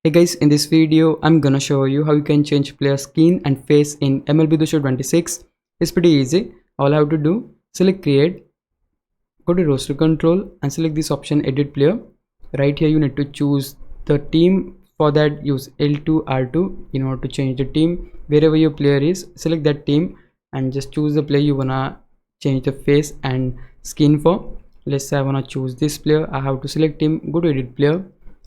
Hey guys, in this video, I'm gonna show you how you can change player skin and face in MLB 26. It's pretty easy. All I have to do, select create, go to roster control and select this option edit player. Right here you need to choose the team. For that use L2 R2 in order to change the team. Wherever your player is, select that team and just choose the player you wanna change the face and skin for. Let's say I wanna choose this player. I have to select him, go to edit player,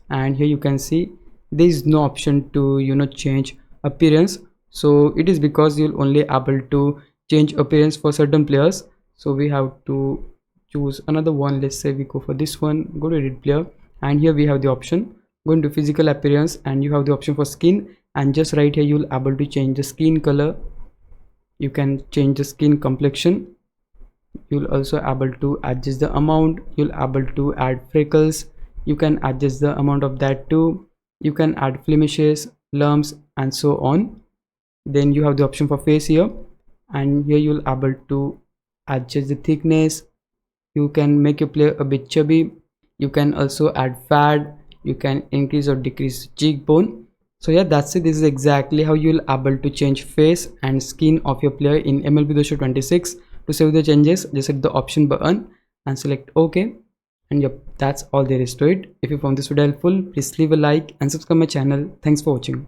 and here you can see there is no option to change appearance. So it is because you'll only able to change appearance for certain players, so we have to choose another one. Let's say we go for this one, go to edit player, and here we have the option, go into physical appearance and you have the option for skin, and just right here you'll able to change the skin color. You can change the skin complexion. You'll also able to adjust the amount. You'll able to add freckles. You can adjust the amount of that too. You can add blemishes, lumps, and so on. Then you have the option for face here, and here you'll able to adjust the thickness. You can make your player a bit chubby. You can also add fat. You can increase or decrease cheekbone. So yeah, that's it. This is exactly how you'll able to change face and skin of your player in MLB 26. To save the changes, just hit the option button and select OK. And yep, that's all there is to it. If you found this video helpful, please leave a like and subscribe my channel. Thanks for watching.